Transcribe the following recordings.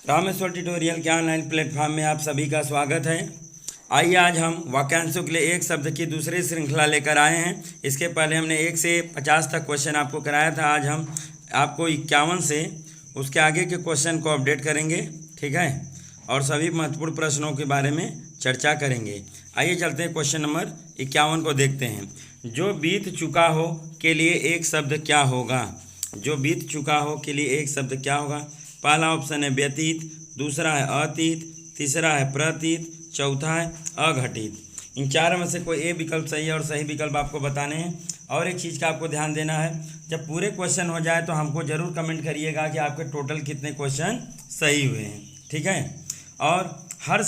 Rameshwar tutorial के online platform में आप सभी का स्वागत है। आइए आज हम वाक्यांशों के लिए एक शब्द की दूसरी श्रृंखला लेकर आए हैं। इसके पहले हमने 1 से 50 तक क्वेश्चन आपको कराया था। आज हम आपको 51 से उसके आगे के क्वेश्चन को अपडेट करेंगे, ठीक है, और सभी महत्वपूर्ण प्रश्नों के बारे में चर्चा करेंगे। आइए चलते हैं, क्वेश्चन नंबर 51 को देखते हैं। जो बीत चुका हो के लिए एक शब्द क्या होगा? जो बीत चुका हो के लिए एक शब्द क्या होगा? पहला ऑप्शन है व्यतीत, दूसरा है अतीत, तीसरा है प्रतीत, चौथा है अघटित। इन चारों में से कोई एक विकल्प सही है और सही विकल्प आपको बताने हैं। और एक चीज़ का आपको ध्यान देना है, जब पूरे क्वेश्चन हो जाए तो हमको ज़रूर कमेंट करिएगा कि आपके टोटल कितने क्वेश्चन सही हुए हैं, ठीक है। और हर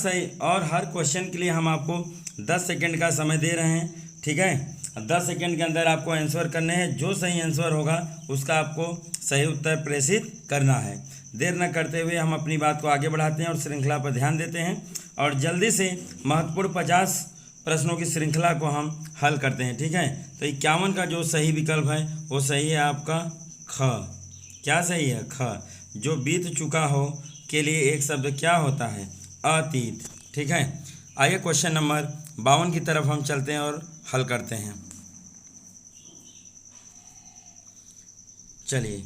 क्वेश्चन के लिए हम आपको 10 सेकेंड का समय दे रहे हैं, ठीक है। 10 सेकेंड के अंदर आपको आंसर करने हैं। जो सही आंसर होगा उसका आपको सही उत्तर प्रेषित करना है। देर न करते हुए हम अपनी बात को आगे बढ़ाते हैं और श्रृंखला पर ध्यान देते हैं और जल्दी से महत्वपूर्ण 50 प्रश्नों की श्रृंखला को हम हल करते हैं, ठीक है। तो 51 का जो सही विकल्प है वो सही है आपका ख। क्या सही है? ख। जो बीत चुका हो के लिए एक शब्द क्या होता है? अतीत, ठीक है। आइए क्वेश्चन नंबर 52 की तरफ हम चलते हैं और हल करते हैं। चलिए,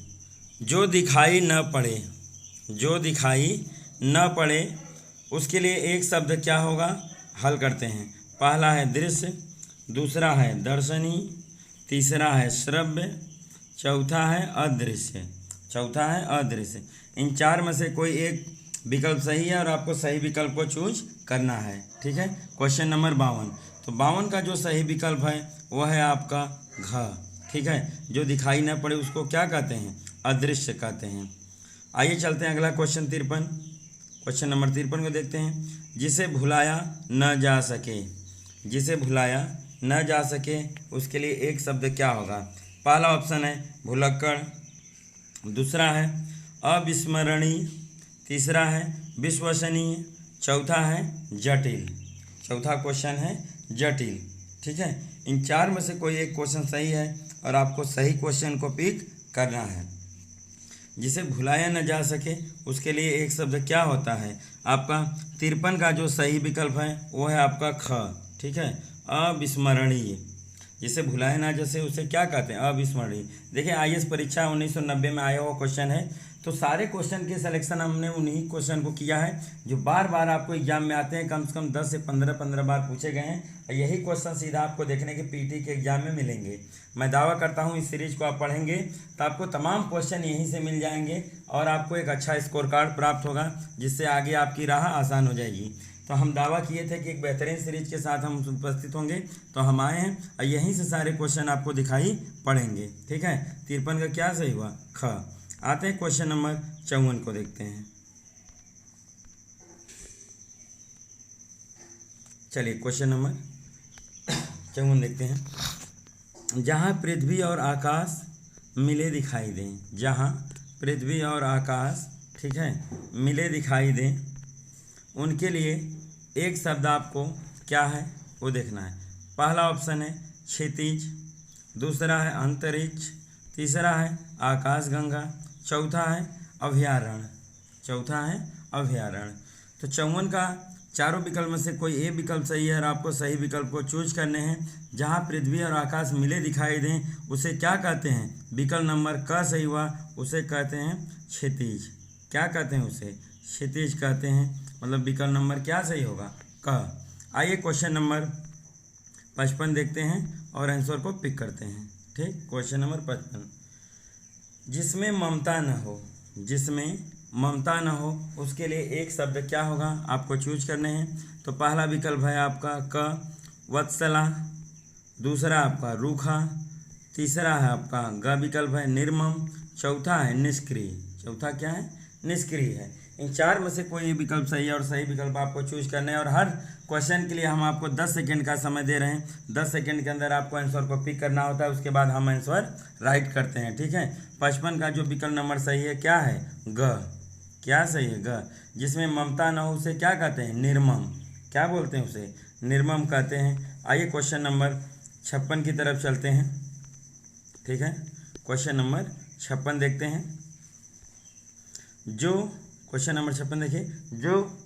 जो दिखाई न पड़े, जो दिखाई न पड़े उसके लिए एक शब्द क्या होगा? हल करते हैं। पहला है दृश्य, दूसरा है दर्शनीय, तीसरा है श्रव्य, चौथा है अदृश्य। चौथा है अदृश्य। इन चार में से कोई एक विकल्प सही है और आपको सही विकल्प को चूज करना है, ठीक है। Question number 52। तो 52 का जो सही विकल्प है वह है आपका घ, ठीक है। जो दिखाई न पड़े उसको क्या कहते हैं? अदृश्य कहते हैं। आइए चलते हैं अगला क्वेश्चन 53। क्वेश्चन नंबर 53 को देखते हैं। जिसे भुलाया न जा सके, जिसे भुलाया न जा सके उसके लिए एक शब्द क्या होगा? पहला ऑप्शन है भुलक्कड़, दूसरा है अविस्मरणीय, तीसरा है विश्वसनीय, चौथा है जटिल। चौथा क्वेश्चन है जटिल, ठीक है। इन चार में से कोई एक क्वेश्चन सही है और आपको सही क्वेश्चन को पिक करना है। जिसे भुलाया न जा सके उसके लिए एक शब्द क्या होता है? आपका 53 का जो सही विकल्प है वो है आपका ख, ठीक है। अविस्मरणीय। जिसे भुलाया ना जैसे उसे क्या कहते हैं? अविस्मरणीय। देखिए, आईएएस परीक्षा 1990 में आया हुआ क्वेश्चन है। तो सारे क्वेश्चन के सिलेक्शन हमने उन्हीं क्वेश्चन को किया है जो बार बार आपको एग्जाम में आते हैं। कम से कम 10 से 15 बार पूछे गए हैं। यही क्वेश्चन सीधा आपको देखने के पीटी के एग्जाम में मिलेंगे। मैं दावा करता हूँ इस सीरीज को आप पढ़ेंगे तो आपको तमाम क्वेश्चन यहीं से मिल जाएंगे और आपको एक अच्छा स्कोर कार्ड प्राप्त होगा, जिससे आगे आपकी राह आसान हो जाएगी। तो हम दावा किए थे कि एक बेहतरीन सीरीज के साथ हम उपस्थित होंगे, तो हम आए हैं और यहीं से सारे क्वेश्चन आपको दिखाई पड़ेंगे, ठीक है। 53 का क्या सही हुआ? ख। आते हैं क्वेश्चन नंबर 54 को देखते हैं। चलिए क्वेश्चन नंबर 54 देखते हैं। जहाँ पृथ्वी और आकाश मिले दिखाई दें, जहाँ पृथ्वी और आकाश, ठीक है, मिले दिखाई दें उनके लिए एक शब्द आपको क्या है वो देखना है। पहला ऑप्शन है क्षितिज, दूसरा है अंतरिक्ष, तीसरा है आकाशगंगा, चौथा है अभयारण्य। चौथा है अभयारण्य। तो 54 का चारों विकल्प में से कोई एक विकल्प सही है और आपको सही विकल्प को चूज करने हैं। जहाँ पृथ्वी और आकाश मिले दिखाई दें उसे क्या कहते हैं? विकल्प नंबर क सही हुआ, उसे कहते हैं क्षितिज। क्या कहते हैं? उसे क्षितिज कहते हैं। मतलब विकल्प नंबर क्या सही होगा? क। आइए क्वेश्चन नंबर 55 देखते हैं और आंसर को पिक करते हैं, ठीक। Question number 55। जिसमें ममता न हो, जिसमें ममता न हो उसके लिए एक शब्द क्या होगा? आपको चूज करने हैं। तो पहला विकल्प है आपका क, वत्सला, दूसरा आपका रूखा, तीसरा है आपका ग विकल्प है निर्मम, चौथा है निष्क्रिय। चौथा क्या है? निष्क्रिय है। इन चार में से कोई विकल्प सही है और सही विकल्प आपको चूज करना है और हर क्वेश्चन के लिए हम आपको 10 सेकेंड का समय दे रहे हैं। 10 सेकेंड के अंदर आपको आंसर को पिक करना होता है, उसके बाद हम आंसर राइट करते हैं, ठीक है। 55 का जो विकल्प नंबर सही है क्या है? ग। क्या सही है? ग। जिसमें ममता न हो उसे क्या कहते हैं? निर्मम। क्या बोलते हैं? उसे निर्मम कहते हैं। आइए क्वेश्चन नंबर 56 की तरफ चलते हैं, ठीक है। क्वेश्चन नंबर 56 देखते हैं। जो क्वेश्चन नंबर 56 देखिए, जो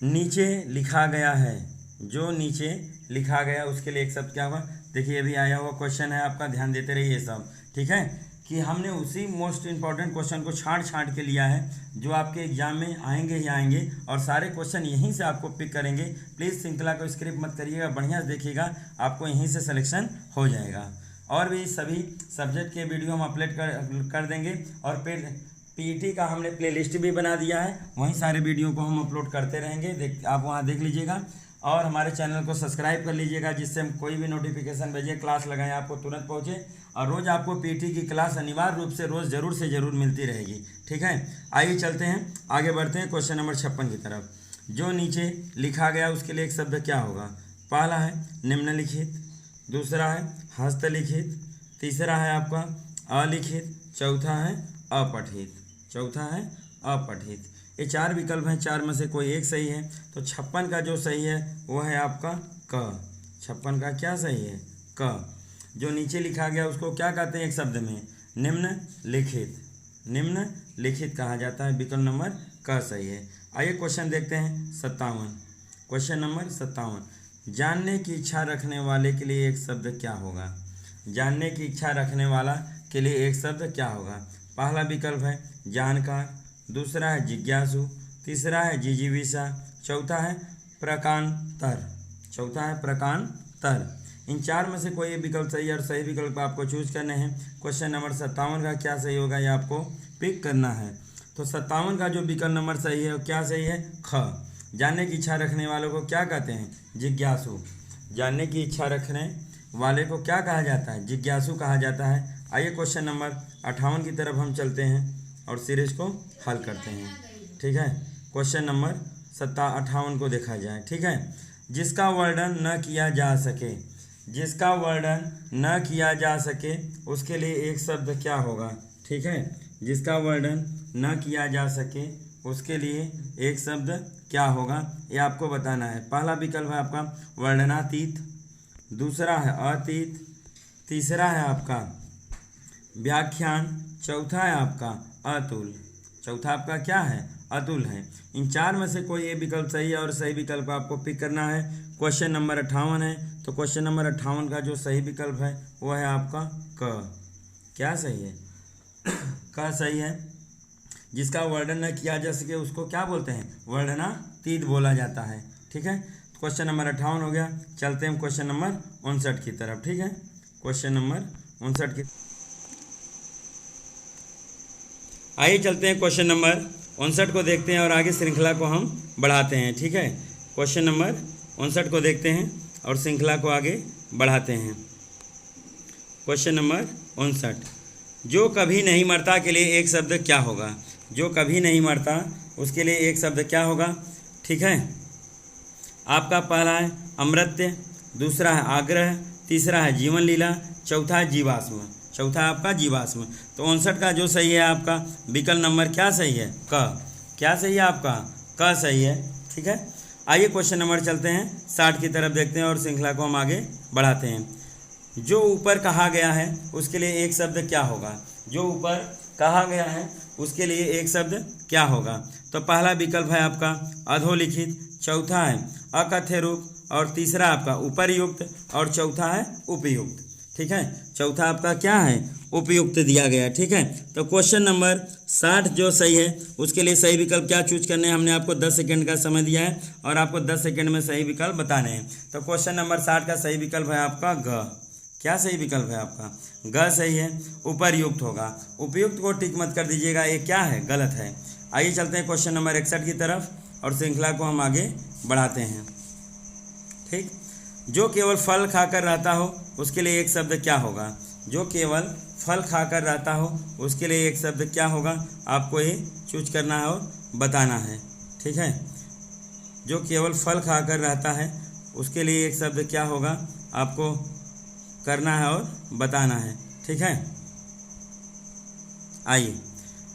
नीचे लिखा गया है, जो नीचे लिखा गया उसके लिए एक शब्द क्या होगा। देखिए ये भी आया हुआ क्वेश्चन है आपका, ध्यान देते रहिए सब, ठीक है, कि हमने उसी मोस्ट इंपॉर्टेंट क्वेश्चन को छांट के लिया है जो आपके एग्जाम में आएंगे ही आएंगे, और सारे क्वेश्चन यहीं से आपको पिक करेंगे। प्लीज़ श्रृंखला को स्क्रिप्ट मत करिएगा, बढ़िया से देखिएगा, आपको यहीं से सिलेक्शन हो जाएगा। और भी सभी सब्जेक्ट के वीडियो हम अपलोड कर देंगे, और फिर पीईटी का हमने प्लेलिस्ट भी बना दिया है, वहीं सारे वीडियो को हम अपलोड करते रहेंगे, आप वहाँ देख लीजिएगा। और हमारे चैनल को सब्सक्राइब कर लीजिएगा, जिससे हम कोई भी नोटिफिकेशन भेजें, क्लास लगाएं, आपको तुरंत पहुँचे। और रोज़ आपको पीईटी की क्लास अनिवार्य रूप से रोज़ ज़रूर से ज़रूर मिलती रहेगी, ठीक है। आइए चलते हैं, आगे बढ़ते हैं क्वेश्चन नंबर 56 की तरफ। जो नीचे लिखा गया उसके लिए एक शब्द क्या होगा। पहला है निम्नलिखित, दूसरा है हस्तलिखित, तीसरा है आपका अलिखित, चौथा है अपठित, चौथा है अपठित। ये 4 विकल्प हैं, 4 में से कोई एक सही है। तो 56 का जो सही है वो है आपका क। 56 का क्या सही है, क। जो नीचे लिखा गया उसको क्या कहते हैं एक शब्द में, निम्नलिखित, निम्नलिखित कहा जाता है, विकल्प नंबर क सही है। आइए क्वेश्चन देखते हैं 57, क्वेश्चन नंबर 57। जानने की इच्छा रखने वाले के लिए एक शब्द क्या होगा। जानने की इच्छा रखने वाला के लिए एक शब्द क्या होगा। पहला विकल्प है जानकार, दूसरा है जिज्ञासु, तीसरा है जिजीविषा, चौथा है प्रकांतर, चौथा है प्रकांतर। इन 4 में से कोई एक विकल्प सही है, और सही विकल्प आपको चूज करने हैं। क्वेश्चन नंबर 57 का क्या सही होगा ये आपको पिक करना है। तो 57 का जो विकल्प नंबर सही है वो क्या सही है, ख। जानने की इच्छा रखने वालों को क्या कहते हैं, जिज्ञासु। जानने की इच्छा रखने वाले को क्या कहा जाता है, जिज्ञासु कहा जाता है। आइए क्वेश्चन नंबर 58 की तरफ हम चलते हैं और सीरीज को हल करते हैं, ठीक है। क्वेश्चन नंबर 58 को देखा जाए, ठीक है। जिसका वर्णन न किया जा सके, जिसका वर्णन न किया जा सके उसके लिए एक शब्द क्या होगा, ठीक है। जिसका वर्णन न किया जा सके उसके लिए एक शब्द क्या होगा ये आपको बताना है। पहला विकल्प है आपका वर्णनातीत, दूसरा है अतीत, तीसरा है आपका व्याख्यान, चौथा है आपका अतुल, चौथा आपका क्या है, अतुल है। इन 4 में से कोई एक विकल्प सही है, और सही विकल्प आपको पिक करना है। क्वेश्चन नंबर 58 है, तो क्वेश्चन नंबर 58 का जो सही विकल्प है वो है आपका क। क्या सही है, क सही है। जिसका वर्णन न किया जा सके उसको क्या बोलते हैं, वर्णनातीत बोला जाता है, ठीक है। क्वेश्चन नंबर 58 हो गया। चलते हैं क्वेश्चन नंबर 59 की तरफ, ठीक है। क्वेश्चन नंबर 59 की, आइए चलते हैं क्वेश्चन नंबर 59 को देखते हैं और आगे श्रृंखला को हम बढ़ाते हैं, ठीक है। क्वेश्चन नंबर 59 को देखते हैं और श्रृंखला को आगे बढ़ाते हैं। क्वेश्चन नंबर 59, जो कभी नहीं मरता के लिए एक शब्द क्या होगा। जो कभी नहीं मरता उसके लिए एक शब्द क्या होगा, ठीक है। आपका पहला है अमृत्य, दूसरा है आग्रह, तीसरा है जीवन लीला, चौथा है जीवाश्म, चौथा आपका जीवाश्म। तो 59 का जो सही है आपका विकल्प नंबर क्या सही है, क। क्या सही है आपका, क सही है, ठीक है। आइए क्वेश्चन नंबर चलते हैं 60 की तरफ देखते हैं और श्रृंखला को हम आगे बढ़ाते हैं। जो ऊपर कहा गया है उसके लिए एक शब्द क्या होगा। जो ऊपर कहा गया है उसके लिए एक शब्द क्या होगा। तो पहला विकल्प है आपका अधोलिखित, चौथा है अकथ्य रूप, और तीसरा आपका उपरयुक्त, और चौथा है उपयुक्त, ठीक है। चौथा आपका क्या है, उपयुक्त दिया गया है, ठीक है। तो क्वेश्चन नंबर 60 जो सही है उसके लिए सही विकल्प क्या चूज करने हैं, हमने आपको 10 सेकंड का समय दिया है और आपको 10 सेकंड में सही विकल्प बताने हैं। तो क्वेश्चन नंबर 60 का सही विकल्प है आपका ग। क्या सही विकल्प है आपका, ग सही है। उपरयुक्त होगा, उपयुक्त को टिक मत कर दीजिएगा, ये क्या है, गलत है। आइए चलते हैं क्वेश्चन नंबर 61 की तरफ और श्रृंखला को हम आगे बढ़ाते हैं, ठीक। जो केवल फल खाकर रहता हो उसके लिए एक शब्द क्या होगा। जो केवल फल खाकर रहता हो उसके लिए एक शब्द क्या होगा, आपको ये चूज करना है और बताना है, ठीक है। जो केवल फल खाकर रहता है उसके लिए एक शब्द क्या होगा, आपको करना है और बताना है, ठीक है। आइए,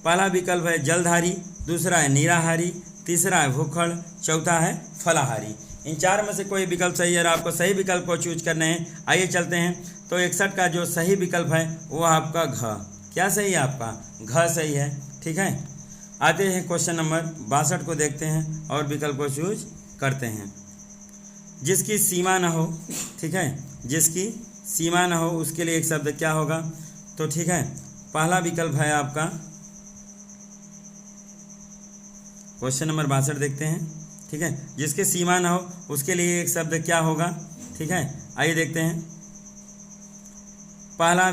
पहला विकल्प है जलधारी, दूसरा है निराहारी, तीसरा है भूखड़, चौथा है फलाहारी। इन 4 में से कोई विकल्प सही है और आपको सही विकल्प को चूज करने हैं। आइए चलते हैं। तो 61 का जो सही विकल्प है वो आपका घ। क्या सही है आपका, घ सही है, ठीक है। आते हैं क्वेश्चन नंबर 62 को देखते हैं और विकल्प को चूज करते हैं। जिसकी सीमा न हो, ठीक है, जिसकी सीमा न हो उसके लिए एक शब्द क्या होगा? तो ठीक है, पहला विकल्प है आपका क्वेश्चन नंबर 62 देखते हैं। ठीक है, जिसकी सीमा न हो उसके लिए एक शब्द क्या होगा? ठीक है, आइए देखते हैं। पहला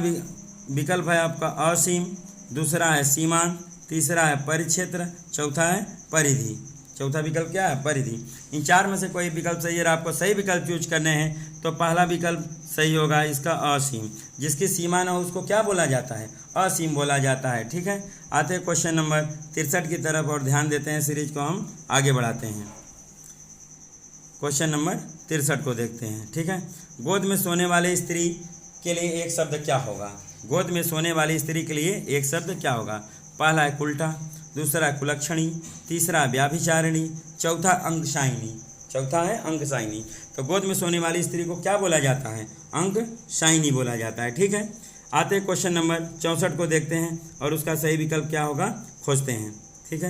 विकल्प है आपका असीम, दूसरा है सीमांत, तीसरा है परिक्षेत्र, चौथा है परिधि। चौथा विकल्प क्या है? परिधि। इन चार में से कोई विकल्प सही है, आपको सही विकल्प चूज करने हैं। तो पहला विकल्प सही होगा इसका असीम। जिसकी सीमा न हो उसको क्या बोला जाता है? असीम बोला जाता है। ठीक है, आते हैं क्वेश्चन नंबर 63 की तरफ और ध्यान देते हैं, सीरीज को हम आगे बढ़ाते हैं। क्वेश्चन नंबर 63 को देखते हैं। ठीक है, गोद में सोने वाले स्त्री के लिए एक शब्द क्या होगा? गोद में सोने वाली स्त्री के लिए एक शब्द क्या होगा? पहला है कुल्ठा, दूसरा है कुलक्षणी, तीसरा व्याभिचारिणी, चौथा अंगशायिनी। चौथा है अंगशायिनी। तो गोद में सोने वाली स्त्री को क्या बोला जाता है? अंगशायिनी बोला जाता है। ठीक है, आते हैं क्वेश्चन नंबर 64 को देखते हैं और उसका सही विकल्प क्या होगा खोजते हैं। ठीक है,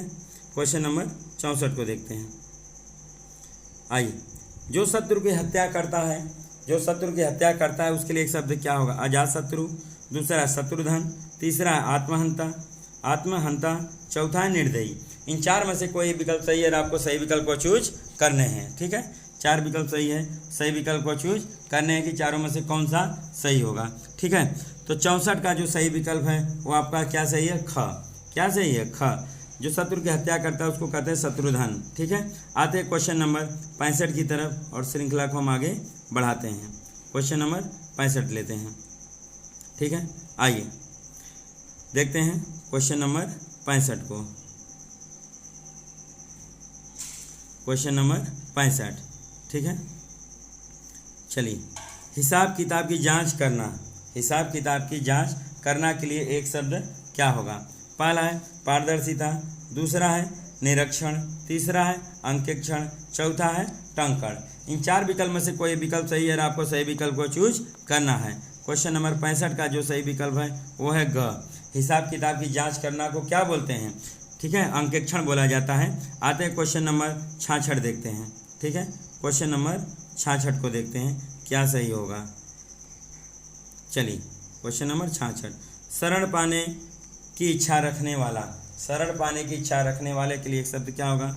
क्वेश्चन नंबर 64 को देखते हैं। आइए, जो शत्रु की हत्या करता है, जो शत्रु की हत्या करता है उसके लिए एक शब्द क्या होगा? अजातशत्रु, दूसरा शत्रुधन, तीसरा आत्महंता, चौथा है निर्दयी। इन चार में से कोई विकल्प सही है, आपको सही विकल्प को चूज करने हैं। ठीक है, चार विकल्प सही है, सही विकल्प को चूज करने हैं कि चारों में से कौन सा सही होगा। ठीक है, तो 64 का जो सही विकल्प है वो आपका क्या सही है? ख। क्या सही है? ख। जो शत्रु की हत्या करता है उसको कहते हैं शत्रुधन। ठीक है, आते हैं क्वेश्चन नंबर 65 की तरफ और श्रृंखला को हम आगे बढ़ाते हैं। क्वेश्चन नंबर 65 लेते हैं। ठीक है, आइए देखते हैं क्वेश्चन नंबर 65 को। Question number 65। ठीक है, चलिए, हिसाब किताब की जांच करना, हिसाब किताब की जांच करना के लिए एक शब्द क्या होगा? पहला है पारदर्शिता, दूसरा है निरीक्षण, तीसरा है अंकेक्षण, चौथा है टंकण। इन चार विकल्प में से कोई विकल्प सही है, आपको सही विकल्प को चूज करना है। क्वेश्चन नंबर 65 का जो सही विकल्प है वो है ग। हिसाब किताब की जांच करना को क्या बोलते हैं? ठीक है, अंकेक्षण बोला जाता है। आते हैं क्वेश्चन नंबर 66 देखते हैं। ठीक है, क्वेश्चन नंबर 66 को देखते हैं क्या सही होगा। चलिए, क्वेश्चन नंबर 66, शरण पाने की इच्छा रखने वाला, शरण पाने की इच्छा रखने वाले के लिए एक शब्द क्या होगा?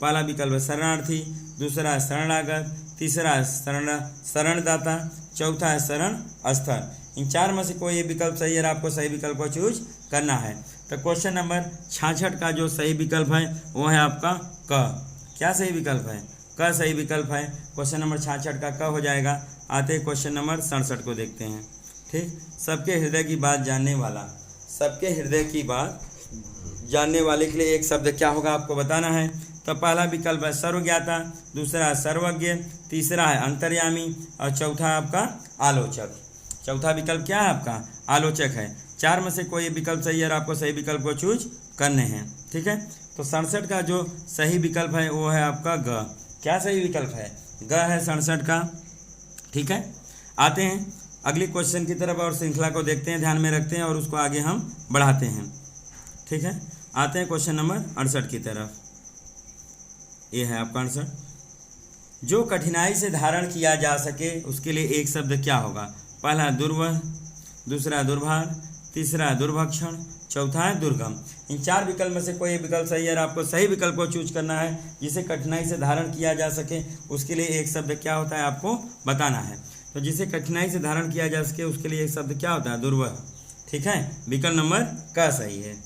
पहला विकल्प है शरणार्थी, दूसरा है शरणागत, तीसरा है शरणदाता, चौथा है शरण स्थल। इन चार में से कोई विकल्प सही है, आपको सही विकल्प को चूज करना है। तो क्वेश्चन नंबर 66 का जो सही विकल्प है वो है आपका क। क्या सही विकल्प है? क सही विकल्प है। क्वेश्चन नंबर 66 का क हो जाएगा। आते हैं क्वेश्चन नंबर 67 को देखते हैं। ठीक, सबके हृदय की बात जानने वाला, सबके हृदय की बात जानने वाले के लिए एक शब्द क्या होगा आपको बताना है। तो पहला विकल्प है सर्वज्ञाता, दूसरा है सर्वज्ञ, तीसरा है अंतर्यामी और चौथा है आपका आलोचक। चौथा विकल्प क्या है आपका? आलोचक है। चार में से कोई विकल्प सही है, आपको सही विकल्प को चूज करने हैं। ठीक है, तो 67 का जो सही विकल्प है वो है आपका ग। क्या सही विकल्प है? ग है 67 का। ठीक है, आते हैं अगले क्वेश्चन की तरफ और श्रृंखला को देखते हैं, ध्यान में रखते हैं और उसको आगे हम बढ़ाते हैं। ठीक है, आते हैं क्वेश्चन नंबर 68 की तरफ। ये है आपका आंसर। जो कठिनाई से धारण किया जा सके उसके लिए एक शब्द क्या होगा? पहला दुर्वह, दूसरा दुर्भार, तीसरा दुर्भक्षण, चौथा है दुर्गम। इन चार विकल्प में से कोई विकल्प सही है, आपको सही विकल्प को चूज करना है। जिसे कठिनाई से धारण किया जा सके उसके लिए एक शब्द क्या होता है आपको बताना है। तो जिसे कठिनाई से धारण किया जा सके उसके लिए एक शब्द क्या होता है? दुर्वह। ठीक है, विकल्प नंबर क सही है।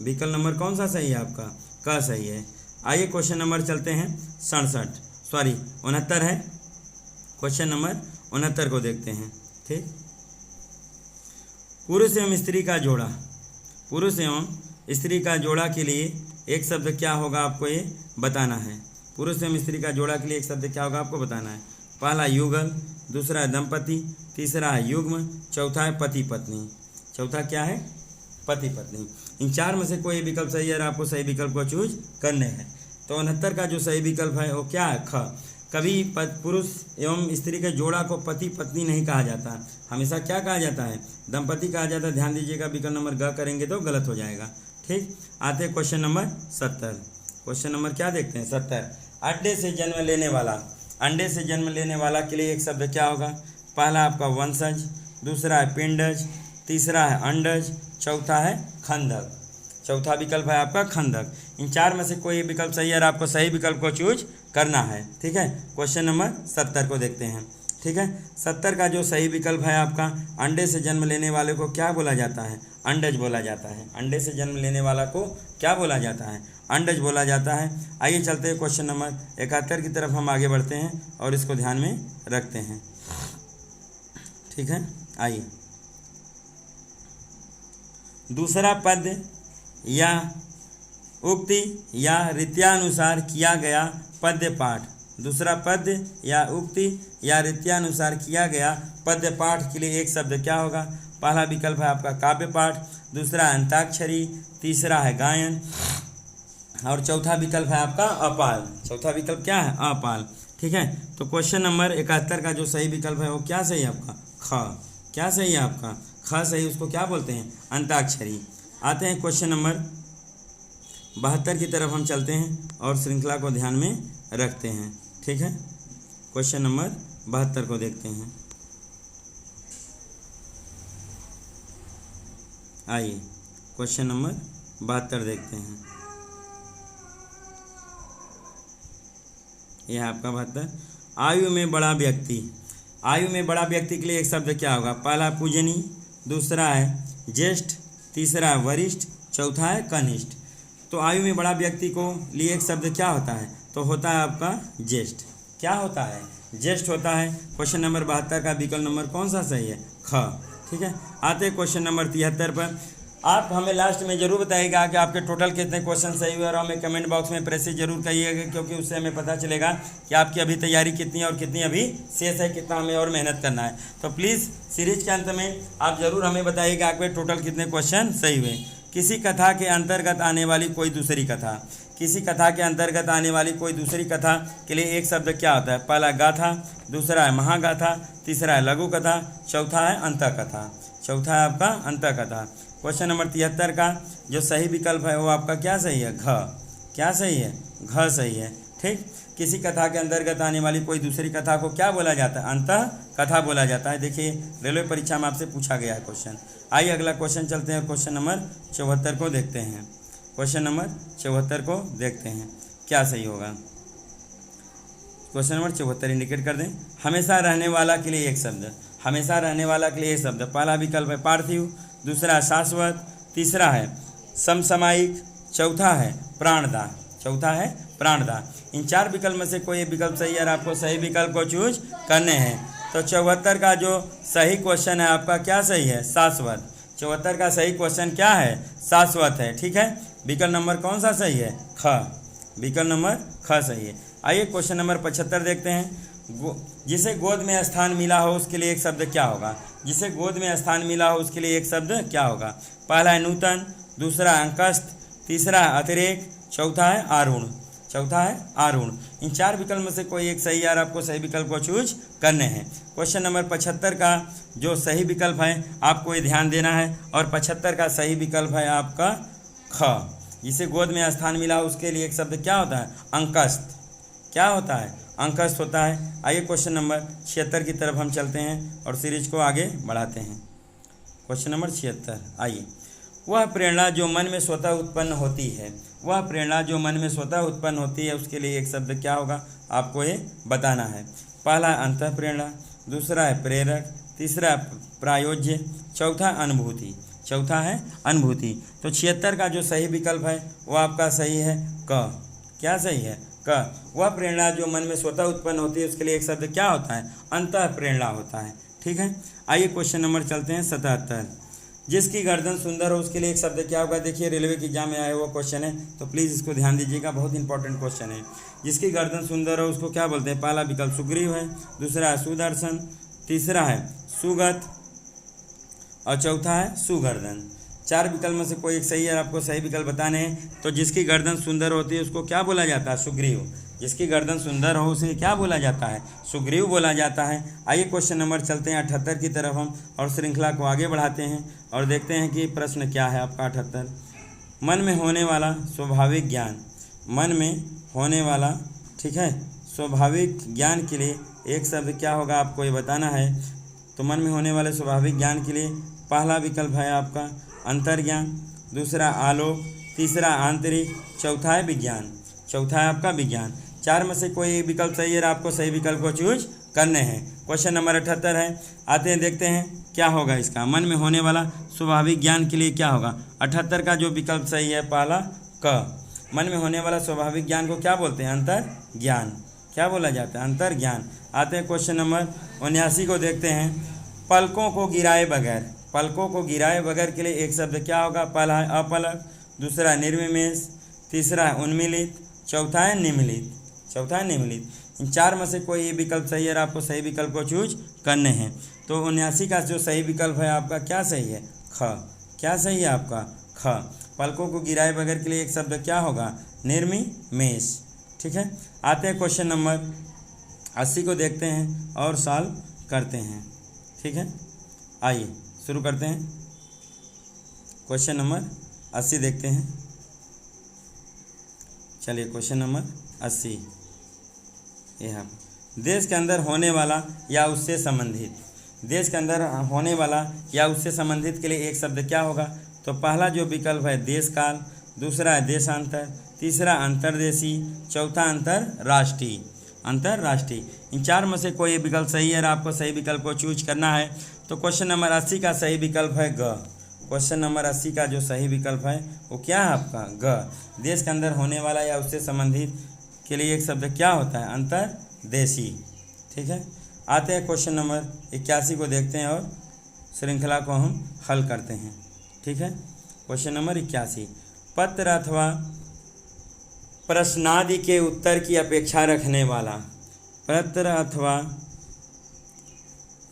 विकल्प नंबर कौन सा सही है आपका? क सही है। आइए क्वेश्चन नंबर चलते हैं 69 है। क्वेश्चन नंबर 69 को देखते हैं। ठीक, पुरुष एवं स्त्री का जोड़ा, पुरुष एवं स्त्री का जोड़ा के लिए एक शब्द क्या होगा आपको ये बताना है। पुरुष एवं स्त्री का जोड़ा के लिए एक शब्द क्या होगा आपको बताना है। पहला युगल, दूसरा है दंपति, तीसरा है युग्म, चौथा है पति पत्नी। चौथा क्या है? पति पत्नी। इन चार में से कोई विकल्प सही है, आपको सही विकल्प को चूज करने हैं। तो 69 का जो सही विकल्प है वो क्या है? ख। कभी पुरुष एवं स्त्री के जोड़ा को पति पत्नी नहीं कहा जाता, हमेशा क्या कहा जाता है? दंपति कहा जाता है। ध्यान दीजिएगा, विकल्प नंबर ग करेंगे तो गलत हो जाएगा। ठीक, आते हैं क्वेश्चन नंबर 70। क्वेश्चन नंबर क्या देखते हैं 70। अंडे से जन्म लेने वाला, अंडे से जन्म लेने वाला के लिए एक शब्द क्या होगा? पहला आपका वंशज, दूसरा है पिंडज, तीसरा है अंडज, चौथा है खंडक। चौथा विकल्प है आपका खंडक। इन चार में से कोई विकल्प सही है और आपको सही विकल्प को चूज करना है। ठीक है, क्वेश्चन नंबर 70 को देखते हैं। ठीक है, 70 का जो सही विकल्प है आपका, अंडे से जन्म लेने वाले को क्या बोला जाता है? अंडज बोला जाता है। अंडे से जन्म लेने वाला को क्या बोला जाता है? अंडज बोला जाता है। आइए चलते हैं क्वेश्चन नंबर 71 की तरफ हम आगे बढ़ते हैं और इसको ध्यान में रखते हैं। ठीक है, आइए। दूसरा पद या उक्ति या रीत्यानुसार किया गया पद्य पाठ। दूसरा पद या उक्ति या रीत्यानुसार किया गया पद्य पाठ के लिए एक शब्द क्या होगा? पहला विकल्प है आपका काव्य पाठ, दूसरा अंताक्षरी, तीसरा है गायन और चौथा विकल्प है आपका अपाल। चौथा विकल्प क्या है? अपाल। ठीक है, तो क्वेश्चन नंबर 71 का जो सही विकल्प है वो क्या सही है आपका? ख। क्या सही है आपका? ख सही। उसको क्या बोलते हैं? अंताक्षरी। आते हैं क्वेश्चन नंबर 72 की तरफ हम चलते हैं और श्रृंखला को ध्यान में रखते हैं। ठीक है, क्वेश्चन नंबर 72 को देखते हैं। आइए क्वेश्चन नंबर 72 देखते हैं। यह है आपका 72। आयु में बड़ा व्यक्ति। आयु में बड़ा व्यक्ति के लिए एक शब्द क्या होगा? पहला पूजनीय, दूसरा है ज्येष्ठ, तीसरा है वरिष्ठ, चौथा है कनिष्ठ। तो आयु में बड़ा व्यक्ति को लिए एक शब्द क्या होता है? तो होता है आपका ज्येष्ठ। क्या होता है? ज्येष्ठ होता है। क्वेश्चन नंबर 72 का विकल्प नंबर कौन सा सही है? ख। ठीक है, आते हैं क्वेश्चन नंबर 73 पर। आप हमें लास्ट में जरूर बताइएगा कि आपके टोटल कितने क्वेश्चन सही हुए और हमें कमेंट बॉक्स में प्रेस जरूर करिएगा, क्योंकि उससे हमें पता चलेगा कि आपकी अभी तैयारी कितनी है और कितनी अभी शेष है, कितना हमें और मेहनत करना है। तो प्लीज़ सीरीज के अंत में आप जरूर हमें बताइएगा आपके टोटल कितने क्वेश्चन सही हुए। किसी कथा के अंतर्गत आने वाली कोई दूसरी कथा। किसी कथा के अंतर्गत आने वाली कोई दूसरी कथा के लिए एक शब्द क्या होता है? पहला गाथा, दूसरा है महागाथा, तीसरा है लघु कथा, चौथा है अंतकथा। चौथा है आपका अंतकथा। क्वेश्चन नंबर 73 का जो सही विकल्प है वो आपका क्या सही है? घ। क्या सही है? घ सही है। ठीक, किसी कथा के अंतर्गत आने वाली कोई दूसरी कथा को क्या बोला जाता है? अंतः कथा बोला जाता है। देखिए रेलवे परीक्षा में आपसे पूछा गया है क्वेश्चन। आइए अगला क्वेश्चन चलते हैं, क्वेश्चन नंबर 74 को देखते हैं। क्वेश्चन नंबर 74 को देखते हैं क्या सही होगा। क्वेश्चन नंबर 74 इंडिकेट कर दें। हमेशा रहने वाला के लिए एक शब्द। हमेशा रहने वाला के लिए एक शब्द। पहला विकल्प है पार्थिव, दूसरा है शाश्वत, तीसरा है समसामयिक, चौथा है प्राणदाह। चौथा है प्राणदाह। इन चार विकल्प में से कोई एक विकल्प सही है और आपको सही विकल्प को चूज करने हैं। तो 74 का जो सही क्वेश्चन है आपका क्या सही है? शाश्वत। 74 का सही क्वेश्चन क्या है? शाश्वत है। ठीक है, विकल्प नंबर कौन सा सही है? ख। विकल्प नंबर ख सही है। आइए क्वेश्चन नंबर 75 देखते हैं। जिसे गोद में स्थान मिला हो उसके लिए एक शब्द क्या होगा? जिसे गोद में स्थान मिला हो उसके लिए एक शब्द क्या होगा? पहला है नूतन, दूसरा है अंकस्थ, तीसरा है अतिरेक, चौथा है आरूढ़। चौथा है आरूढ़। इन चार विकल्प में से कोई एक सही है और आपको सही विकल्प को चूज करने हैं। क्वेश्चन नंबर 75 का जो सही विकल्प है आपको ये ध्यान देना है और 75 का सही विकल्प है आपका ख। जिसे गोद में स्थान मिला हो उसके लिए एक शब्द क्या होता है? अंकस्थ। क्या होता है? अंकस्थ होता है। आइए क्वेश्चन नंबर 76 की तरफ हम चलते हैं और सीरीज को आगे बढ़ाते हैं। Question number 76। आइए। वह प्रेरणा जो मन में स्वतः उत्पन्न होती है। वह प्रेरणा जो मन में स्वतः उत्पन्न होती है उसके लिए एक शब्द क्या होगा? आपको ये बताना है। पहला है अंतः प्रेरणा, दूसरा है प्रेरक, तीसरा है प्रायोज्य, चौथा अनुभूति। चौथा है अनुभूति। तो 76 का जो सही विकल्प है वो आपका सही है क। क्या सही है? क। वह प्रेरणा जो मन में स्वतः उत्पन्न होती है उसके लिए एक शब्द क्या होता है? अंतः प्रेरणा होता है। ठीक है, आइए क्वेश्चन नंबर चलते हैं 77। जिसकी गर्दन सुंदर हो उसके लिए एक शब्द क्या होगा? देखिए रेलवे के एग्जाम में आया हुआ क्वेश्चन है, तो प्लीज़ इसको ध्यान दीजिएगा, बहुत इंपॉर्टेंट क्वेश्चन है। जिसकी गर्दन सुंदर हो उसको क्या बोलते हैं? पहला विकल्प सुग्रीव है, दूसरा है सुदर्शन, तीसरा है सुगत और चौथा है सुगर्दन। चार विकल्प में से कोई एक सही है, आपको सही विकल्प बताने हैं। तो जिसकी गर्दन सुंदर होती है उसको क्या बोला जाता है? सुग्रीव। जिसकी गर्दन सुंदर हो उसे क्या बोला जाता है? सुग्रीव बोला जाता है। आइए क्वेश्चन नंबर चलते हैं 78 की तरफ हम और श्रृंखला को आगे बढ़ाते हैं और देखते हैं कि प्रश्न क्या है आपका 78। मन में होने वाला स्वाभाविक ज्ञान, मन में होने वाला, ठीक है, स्वाभाविक ज्ञान के लिए एक शब्द क्या होगा आपको ये बताना है। तो मन में होने वाले स्वाभाविक ज्ञान के लिए पहला विकल्प है आपका अंतर्ज्ञान, दूसरा आलोक, तीसरा आंतरिक, चौथा है विज्ञान, चौथा है आपका विज्ञान। चार में से कोई एक विकल्प सही है, आपको सही विकल्प को चूज करने हैं। क्वेश्चन नंबर 78 है, आते हैं देखते हैं क्या होगा इसका। मन में होने वाला स्वाभाविक ज्ञान के लिए क्या होगा। 78 का जो विकल्प सही है पहला क। मन में होने वाला स्वाभाविक ज्ञान को क्या बोलते हैं, अंतर ज्ञान, क्या बोला जाता है, अंतर ज्ञान। आते हैं क्वेश्चन नंबर 79 को देखते हैं। पलकों को गिराए बगैर, पलकों को गिराए बगैर के लिए एक शब्द क्या होगा। पहला है अपलक, दूसरा है निर्विमेष, तीसरा है उन्मिलित, चौथा है निम्नलित, चौथा है निम्नलित। इन चार में से कोई विकल्प सही है, आपको सही विकल्प को चूज करने हैं। तो 79 का जो सही विकल्प है आपका क्या सही है, ख। क्या सही है आपका, ख। पलकों को गिराए बगैर के लिए एक शब्द क्या होगा, निर्विमेष, ठीक है। आते हैं क्वेश्चन नंबर 80 को देखते हैं और सॉल्व करते हैं, ठीक है। आइए शुरू करते हैं। क्वेश्चन नंबर 80 देखते हैं। चलिए क्वेश्चन नंबर 80 यह देश के अंदर होने वाला या उससे संबंधित, देश के अंदर होने वाला या उससे संबंधित के लिए एक शब्द क्या होगा। तो पहला जो विकल्प है देश काल, दूसरा है देशांतर, तीसरा अंतर्देशीय, चौथा अंतर्राष्ट्रीय, अंतर्राष्ट्रीय। इन चार में से कोई विकल्प सही है, आपको सही विकल्प को चूज करना है। तो क्वेश्चन नंबर 80 का सही विकल्प है ग। क्वेश्चन नंबर 80 का जो सही विकल्प है वो क्या है आपका, ग। देश के अंदर होने वाला या उससे संबंधित के लिए एक शब्द क्या होता है, अंतर्देशीय, ठीक है। आते हैं क्वेश्चन नंबर 81 को देखते हैं और श्रृंखला को हम हल करते हैं, ठीक है। क्वेश्चन नंबर 81, पत्र अथवा प्रश्नादि के उत्तर की अपेक्षा रखने वाला, पत्र अथवा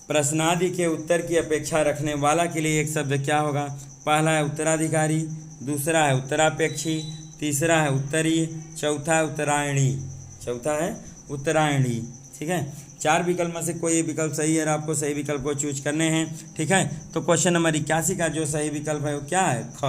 प्रश्नादि के उत्तर की अपेक्षा रखने वाला के लिए एक शब्द क्या होगा। पहला है उत्तराधिकारी, दूसरा है उत्तरापेक्षी, तीसरा है उत्तरीय, चौथा है उत्तरायणी, चौथा है उत्तरायणी, ठीक है। चार विकल्प में से कोई विकल्प सही है, आपको सही विकल्प को चूज करने हैं, ठीक है। तो क्वेश्चन नंबर 81 का जो सही विकल्प है वो क्या है, ख।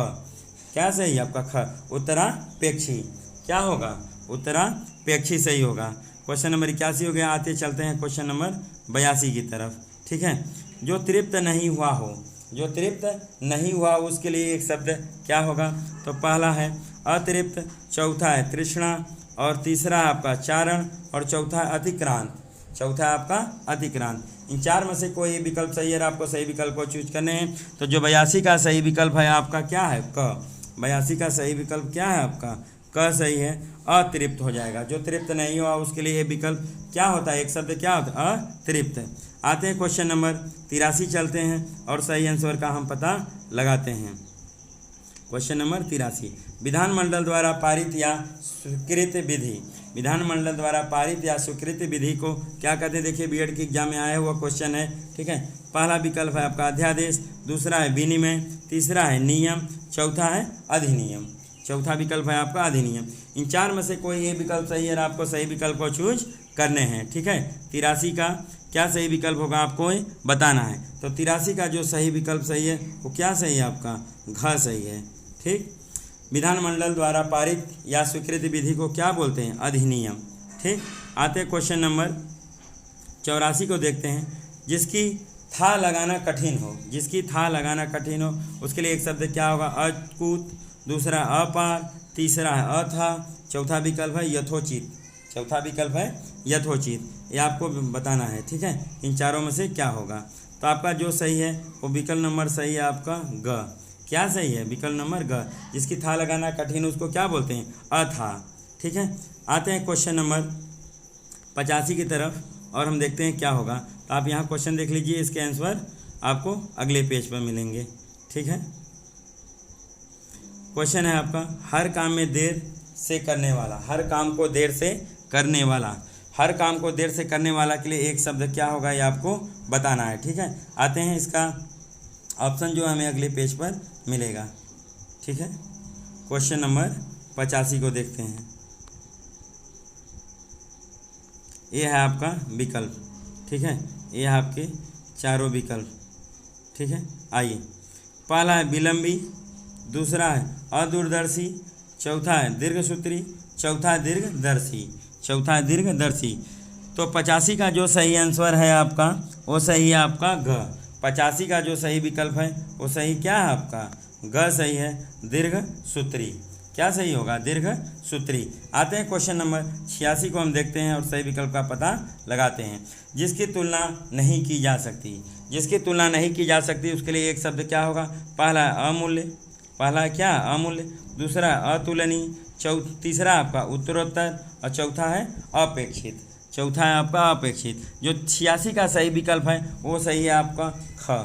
क्या सही है आपका, ख। उत्तरापेक्षी क्या होगा, उत्तरापेक्षी सही होगा। क्वेश्चन नंबर 81 हो गया। आते चलते हैं क्वेश्चन नंबर 82 की तरफ, ठीक है। जो तृप्त नहीं हुआ हो, जो तृप्त नहीं हुआ उसके लिए एक शब्द क्या होगा। तो पहला है अतृप्त, चौथा है तृष्णा, और तीसरा है आपका चारण, और चौथा है अतिक्रांत, चौथा है आपका अतिक्रांत। इन चार में से कोई विकल्प सही है, आपको सही विकल्प को चूज करने हैं। तो जो 82 का सही विकल्प है आपका क्या है, क। 82 का सही विकल्प क्या है आपका, क सही है। अतृप्त हो जाएगा, जो तृप्त नहीं हुआ उसके लिए ये विकल्प क्या होता है, एक शब्द क्या होता है, अतृप्त। आते हैं क्वेश्चन नंबर 83 चलते हैं और सही आंसर का हम पता लगाते हैं। क्वेश्चन नंबर 83, विधानमंडल द्वारा पारित या स्वीकृत विधि, विधानमंडल द्वारा पारित या स्वीकृत विधि को क्या कहते हैं। देखिए बीएड के एग्जाम में आया हुआ क्वेश्चन है, ठीक है। पहला विकल्प है आपका अध्यादेश, दूसरा है विनिमय, तीसरा है नियम, चौथा है अधिनियम, चौथा विकल्प है आपका अधिनियम। इन चार में से कोई एक विकल्प सही है, आपको सही विकल्प को चूज करने हैं, ठीक है। 83 का क्या सही विकल्प होगा आपको बताना है। तो 83 का जो सही विकल्प सही है वो क्या सही है आपका, घ सही है, ठीक। विधानमंडल द्वारा पारित या स्वीकृत विधि को क्या बोलते हैं, अधिनियम, ठीक। आते क्वेश्चन नंबर 84 को देखते हैं। जिसकी था लगाना कठिन हो, जिसकी था लगाना कठिन हो उसके लिए एक शब्द क्या होगा, अकूत, दूसरा अपार, तीसरा है अथा, चौथा विकल्प है यथोचित, चौथा विकल्प है यथोचित। ये आपको बताना है, ठीक है। इन चारों में से क्या होगा। तो आपका जो सही है वो विकल्प नंबर सही है आपका ग। क्या सही है, विकल्प नंबर ग। जिसकी था लगाना कठिन उसको क्या बोलते हैं, अथा, ठीक है। आते हैं क्वेश्चन नंबर 85 की तरफ और हम देखते हैं क्या होगा। तो आप यहाँ क्वेश्चन देख लीजिए, इसके आंसर आपको अगले पेज पर मिलेंगे, ठीक है। क्वेश्चन है आपका, हर काम में देर से करने वाला, हर काम को देर से करने वाला, हर काम को देर से करने वाला के लिए एक शब्द क्या होगा ये आपको बताना है, ठीक है। आते हैं इसका ऑप्शन जो हमें अगले पेज पर मिलेगा, ठीक है। क्वेश्चन नंबर 85 को देखते हैं। ये है आपका विकल्प, ठीक है। ये है आपके चारों विकल्प, ठीक है। आइए, पहला है विलंबी, दूसरा है अदूरदर्शी, चौथा है दीर्घसूत्री, चौथा है दीर्घदर्शी, चौथा है दीर्घदर्शी। तो 85 का जो सही आंसर है आपका वो सही है आपका घ। 85 का जो सही विकल्प है वो सही क्या है आपका घ सही है, दीर्घसूत्री। क्या सही होगा, दीर्घसूत्री। आते हैं क्वेश्चन नंबर 86 को हम देखते हैं और सही विकल्प का पता लगाते हैं। जिसकी तुलना नहीं की जा सकती, जिसकी तुलना नहीं की जा सकती उसके लिए एक शब्द क्या होगा, पहला है अमूल्य, पहला है क्या अमूल्य, दूसरा है अतुलनीय, तीसरा आपका उत्तरोत्तर और चौथा है अपेक्षित, चौथा है आपका अपेक्षित। जो 86 का सही विकल्प है वो सही है आपका ख।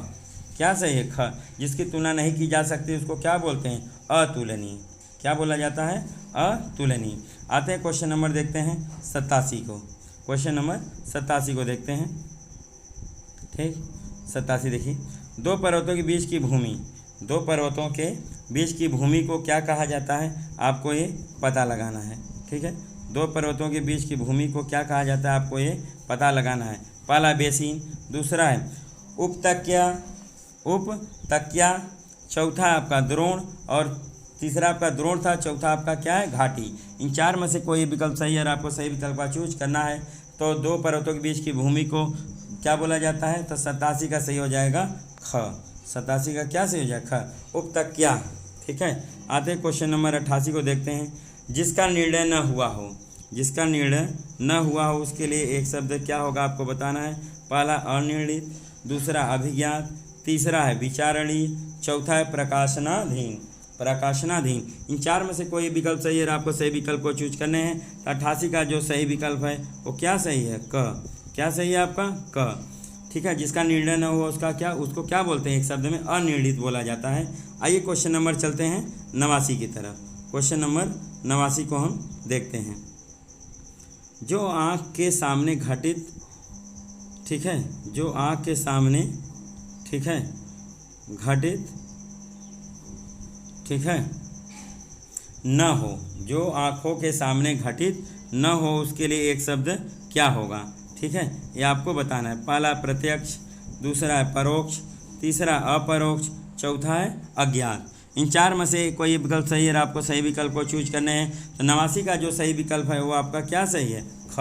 क्या सही है, ख। जिसकी तुलना नहीं की जा सकती उसको क्या बोलते हैं, अतुलनीय। क्या बोला जाता है, अतुलनीय। आते हैं क्वेश्चन नंबर देखते हैं 87 को, क्वेश्चन नंबर 87 को देखते हैं। ठीक, 87 देखिए, दो पर्वतों के बीच की भूमि, दो पर्वतों के बीच की भूमि को क्या कहा जाता है, आपको ये पता लगाना है। ठीक है, दो पर्वतों के बीच की भूमि को क्या कहा जाता है, आपको ये पता लगाना है। पहला बेसिन, दूसरा है उपतक्या, उपतक्या, चौथा आपका द्रोण और तीसरा आपका द्रोण था, चौथा आपका क्या है घाटी। इन चार में से कोई विकल्प सही है और आपको सही विकल्प का चूज करना है। तो दो पर्वतों के बीच की भूमि को क्या बोला जाता है, तो 87 का सही हो जाएगा ख। 87 का क्या सही हो जाएगा, ख, उपतक्या। ठीक है, आते हैं क्वेश्चन नंबर 88 को देखते हैं। जिसका निर्णय न हुआ हो, जिसका निर्णय न हुआ हो उसके लिए एक शब्द क्या होगा आपको बताना है। पहला अनिर्णित, दूसरा अभिज्ञात, तीसरा है विचारणीय, चौथा है प्रकाशनाधीन, प्रकाशनाधीन। इन चार में से कोई विकल्प सही है और आपको सही विकल्प को चूज करने हैं। तो 88 का जो सही विकल्प है वो क्या सही है, क। क्या सही है आपका, क। ठीक है, जिसका निर्णय न हुआ उसका क्या, उसको क्या बोलते हैं, एक शब्द में अनिर्णित बोला जाता है। आइए क्वेश्चन नंबर चलते हैं 89 की तरफ। क्वेश्चन नंबर 89 को हम देखते हैं। जो आँख के सामने घटित, ठीक है, जो आँख के सामने, ठीक है, घटित, ठीक है, न हो, जो आँखों के सामने घटित न हो उसके लिए एक शब्द क्या होगा। ठीक है, ये आपको बताना है। पहला प्रत्यक्ष, दूसरा है परोक्ष, तीसरा अपरोक्ष, चौथा है अज्ञात। इन चार में से कोई विकल्प सही है और आपको सही विकल्प को चूज करने हैं। तो 89 का जो सही विकल्प है वो आपका क्या सही है, ख।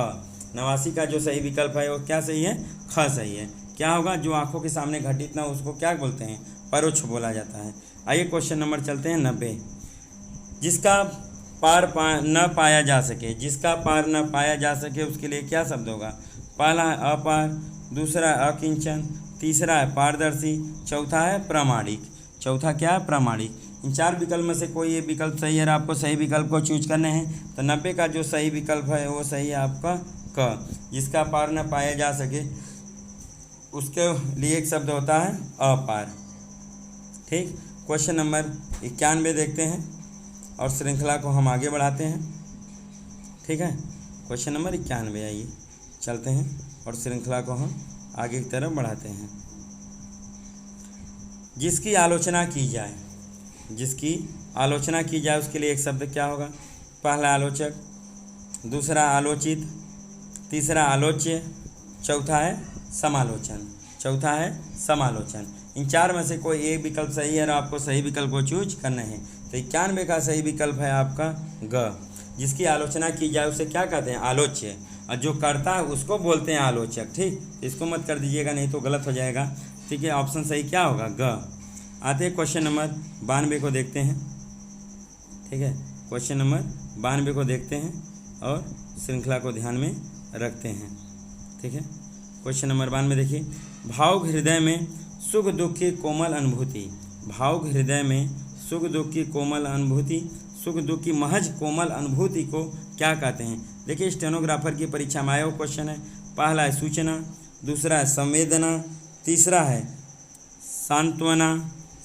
89 का जो सही विकल्प है वो क्या सही है, ख सही है। क्या होगा, जो आंखों के सामने घटित ना उसको क्या बोलते हैं, परोक्ष बोला जाता है। आइए क्वेश्चन नंबर चलते हैं 90। जिसका पार न पाया जा सके, जिसका पार न पाया जा सके उसके लिए क्या शब्द होगा। पहला है अपार, दूसरा है अकिंचन, तीसरा है पारदर्शी, चौथा है प्रामाणिक, चौथा क्या है, प्रामाणिक। इन चार विकल्प में से कोई ये विकल्प सही है और आपको सही विकल्प को चूज करने हैं। तो 90 का जो सही विकल्प है वो सही है आपका क। जिसका पार न पाया जा सके उसके लिए एक शब्द होता है अपार। ठीक, क्वेश्चन नंबर 91 देखते हैं और श्रृंखला को हम आगे बढ़ाते हैं। ठीक है, क्वेश्चन नंबर 91 आइए चलते हैं और श्रृंखला को हम आगे की तरफ बढ़ाते हैं। जिसकी आलोचना की जाए, जिसकी आलोचना की जाए उसके लिए एक शब्द क्या होगा। पहला आलोचक, दूसरा आलोचित, तीसरा आलोच्य, चौथा है समालोचन, चौथा है समालोचन। इन चार में से कोई एक विकल्प सही है और आपको सही विकल्प को चूज करना है। तो 91 का सही विकल्प है आपका ग। जिसकी आलोचना की जाए उसे क्या कहते हैं, आलोच्य, और जो करता है उसको बोलते हैं आलोचक। ठीक, इसको मत कर दीजिएगा नहीं तो गलत हो जाएगा। ठीक है, ऑप्शन सही क्या होगा, ग। आते हैं क्वेश्चन नंबर 92 को देखते हैं। ठीक है, क्वेश्चन नंबर 92 को देखते हैं और श्रृंखला को ध्यान में रखते हैं। ठीक है, क्वेश्चन नंबर 92 देखिए। भावुक हृदय में सुख दुख की कोमल अनुभूति, भावुक हृदय में सुख दुख की कोमल अनुभूति, सुख दुख की महज कोमल अनुभूति को क्या कहते हैं। देखिए, स्टेनोग्राफर की परीक्षा में आया हुआ क्वेश्चन है। पहला है सूचना, दूसरा है संवेदना, तीसरा है सांत्वना,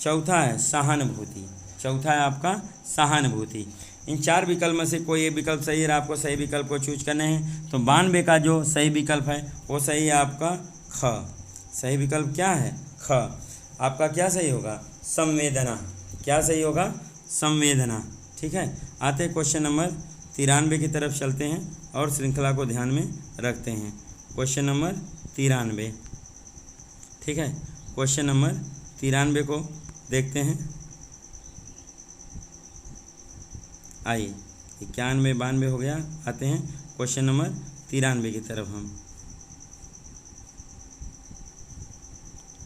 चौथा है सहानुभूति, चौथा है आपका सहानुभूति। इन चार विकल्प में से कोई एक विकल्प सही है, आपको सही विकल्प को चूज करने हैं। तो 92 का जो सही विकल्प है वो सही है आपका ख। सही विकल्प क्या है, ख। आपका क्या सही होगा, संवेदना। क्या सही होगा, संवेदना। ठीक है, आते हैं क्वेश्चन नंबर 93 की तरफ चलते हैं और श्रृंखला को ध्यान में रखते हैं। Question number 93। ठीक है, क्वेश्चन नंबर 93 को देखते हैं। आइए 91 92 हो गया। आते हैं क्वेश्चन नंबर 93 की तरफ हम।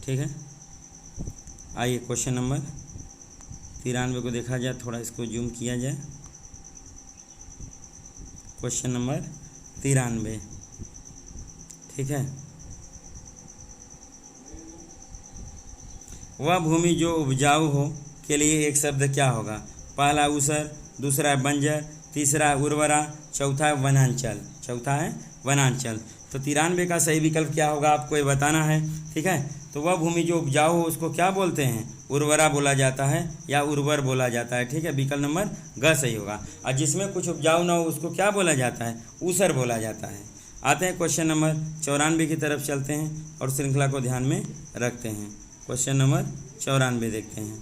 ठीक है, आइए क्वेश्चन नंबर 93 को देखा जाए, थोड़ा इसको जूम किया जाए। Question number 93। ठीक है, वह भूमि जो उपजाऊ हो के लिए एक शब्द क्या होगा? पहला ऊसर, दूसरा है बंजर, तीसरा है उर्वरा, चौथा है वनांचल। चौथा है वनांचल। तो 93 का सही विकल्प क्या होगा आपको ये बताना है। ठीक है, तो वह भूमि जो उपजाऊ हो उसको क्या बोलते हैं? उर्वरा बोला जाता है या उर्वर बोला जाता है। ठीक है, विकल्प नंबर ग सही होगा। और जिसमें कुछ उपजाऊ ना हो उसको क्या बोला जाता है? ऊसर बोला जाता है। आते हैं क्वेश्चन नंबर 94 की तरफ चलते हैं और श्रृंखला को ध्यान में रखते हैं। क्वेश्चन नंबर 94 देखते हैं।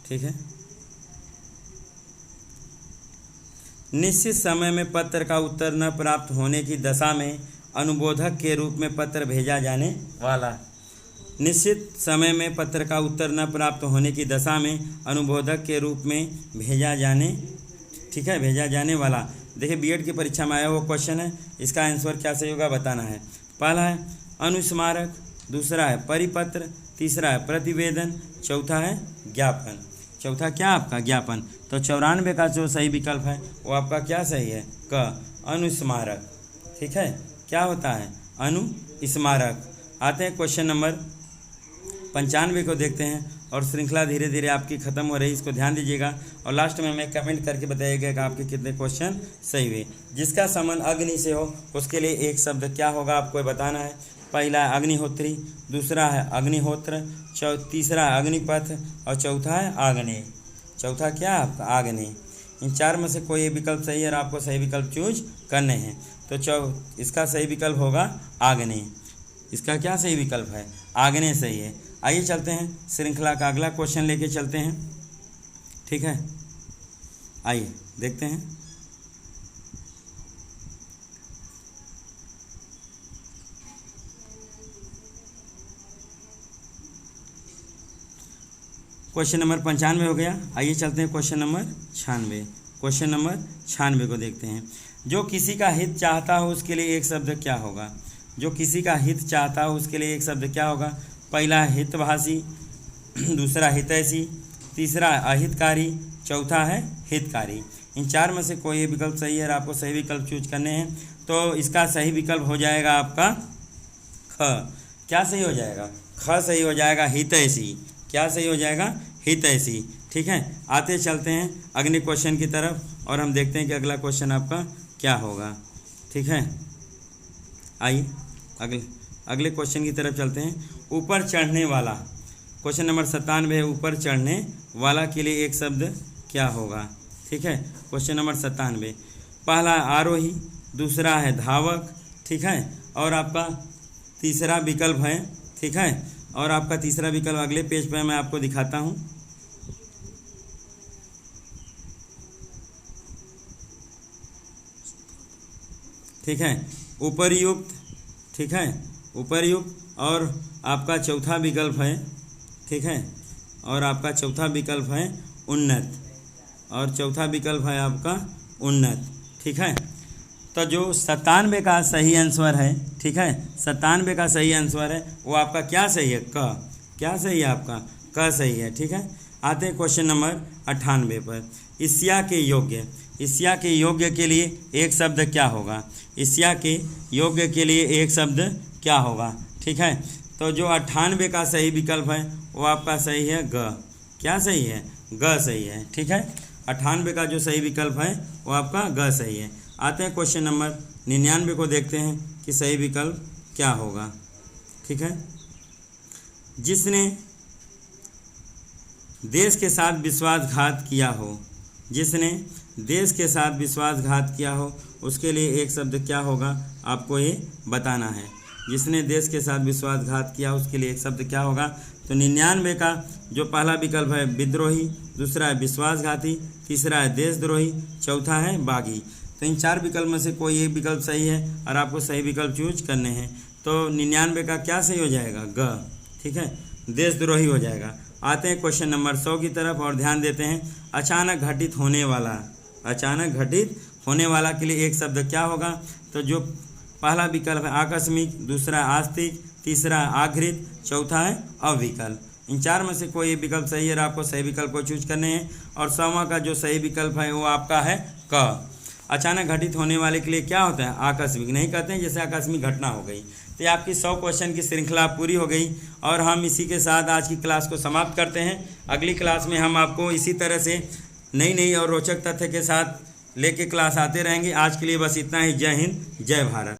ठीक है, निश्चित समय में पत्र का उत्तर न प्राप्त होने की दशा में अनुबोधक के रूप में पत्र भेजा जाने वाला। निश्चित समय में पत्र का उत्तर न प्राप्त होने की दशा में अनुबोधक के रूप में भेजा जाने, ठीक है, भेजा जाने वाला। देखिए बीएड की परीक्षा में आया हुआ क्वेश्चन है, इसका आंसर क्या सही होगा बताना है। पहला है अनुस्मारक, दूसरा है परिपत्र, तीसरा है प्रतिवेदन, चौथा है ज्ञापन। चौथा क्या आपका? ज्ञापन। तो 94 का जो सही विकल्प है वो आपका क्या सही है? क, अनुस्मारक। ठीक है, क्या होता है? अनुस्मारक। आते हैं क्वेश्चन नंबर 95 को देखते हैं और श्रृंखला धीरे धीरे आपकी खत्म हो रही, इसको ध्यान दीजिएगा और लास्ट में हमें कमेंट करके बताइएगा कि आपके कितने क्वेश्चन सही हुए। जिसका संबंध अग्नि से हो उसके लिए एक शब्द क्या होगा आपको बताना है। पहला है अग्निहोत्री, दूसरा है अग्निहोत्र, तीसरा है अग्निपथ और चौथा है आग्नेय। चौथा क्या है आपका? आग्नेय। इन चार में से कोई एक विकल्प सही है और आपको सही विकल्प चूज करने हैं। तो इसका सही विकल्प होगा आग्नेय। इसका क्या सही विकल्प है? आग्नेय सही है। आइए चलते हैं श्रृंखला का अगला क्वेश्चन लेके चलते हैं। ठीक है, आइए देखते हैं। क्वेश्चन नंबर 95 हो गया। आइए चलते हैं क्वेश्चन नंबर 96। क्वेश्चन नंबर 96 को देखते हैं। जो किसी का हित चाहता हो उसके लिए एक शब्द क्या होगा? जो किसी का हित चाहता हो उसके लिए एक शब्द क्या होगा? पहला है हितभाषी, दूसरा हितैषी, तीसरा है अहितकारी, चौथा है हितकारी। इन चार में से कोई एक विकल्प सही है और आपको सही विकल्प चूज करने हैं। तो इसका सही विकल्प हो जाएगा आपका ख। क्या सही हो जाएगा? ख सही हो जाएगा, हितैषी। क्या सही हो जाएगा? हितैषी। ठीक है, आते चलते हैं अगले क्वेश्चन की तरफ और हम देखते हैं कि अगला क्वेश्चन आपका क्या होगा। ठीक है, आइए अगले क्वेश्चन की तरफ चलते हैं। ऊपर चढ़ने वाला, क्वेश्चन नंबर 97 है। ऊपर चढ़ने वाला के लिए एक शब्द क्या होगा? ठीक है, क्वेश्चन नंबर 97। पहला आरोही, दूसरा है धावक, ठीक है, और आपका तीसरा विकल्प है। ठीक है, और आपका तीसरा विकल्प अगले पेज पर मैं आपको दिखाता हूँ। ठीक है, उपरयुक्त, ठीक है, उपरयुक्त, और आपका चौथा विकल्प है। ठीक है, और आपका चौथा विकल्प है उन्नत, और चौथा विकल्प है आपका उन्नत। ठीक है, तो जो 97 का सही आंसर है, ठीक है, 97 का सही आंसर है वो आपका क्या सही है? क। क्या सही है आपका? क सही है। ठीक है, आते हैं क्वेश्चन नंबर 98 पर। ईर्ष्या के योग्य, ईर्ष्या के योग्य के लिए एक शब्द क्या होगा? ईर्ष्या के योग्य के लिए एक शब्द क्या होगा? ठीक है, तो जो 98 का सही विकल्प है वो आपका सही है ग। क्या सही है? ग सही है। ठीक है, 98 का जो सही विकल्प है वो आपका ग सही है। आते हैं क्वेश्चन नंबर 99 को देखते हैं कि सही विकल्प क्या होगा। ठीक है, जिसने देश के साथ विश्वासघात किया हो, जिसने देश के साथ विश्वासघात किया हो उसके लिए एक शब्द क्या होगा आपको ये बताना है। जिसने देश के साथ विश्वासघात किया उसके लिए एक शब्द क्या होगा? तो 99 का जो पहला विकल्प है विद्रोही, दूसरा है विश्वासघाती, तीसरा है देशद्रोही, चौथा है बागी। तो इन चार विकल्प में से कोई एक विकल्प सही है और आपको सही विकल्प चूज करने हैं। तो 99 का क्या सही हो जाएगा? ग। ठीक है, देशद्रोही हो जाएगा। आते हैं क्वेश्चन नंबर 100 की तरफ और ध्यान देते हैं अचानक घटित होने वाला, अचानक घटित होने वाला के लिए एक शब्द क्या होगा? तो जो पहला विकल्प है आकस्मिक, दूसरा आस्तिक, तीसरा आघृत, चौथा है अविकल। इन चार में से कोई विकल्प सही है, आपको सही विकल्प को चूज करने हैं। और 100वां का जो सही विकल्प है वो आपका है क। अचानक घटित होने वाले के लिए क्या होता है? आकस्मिक। नहीं कहते हैं जैसे आकस्मिक घटना हो गई। तो ये आपकी 100 क्वेश्चन की श्रृंखला पूरी हो गई और हम इसी के साथ आज की क्लास को समाप्त करते हैं। अगली क्लास में हम आपको इसी तरह से नई नई और रोचक तथ्य के साथ लेके क्लास आते रहेंगे। आज के लिए बस इतना ही। जय हिंद, जय भारत।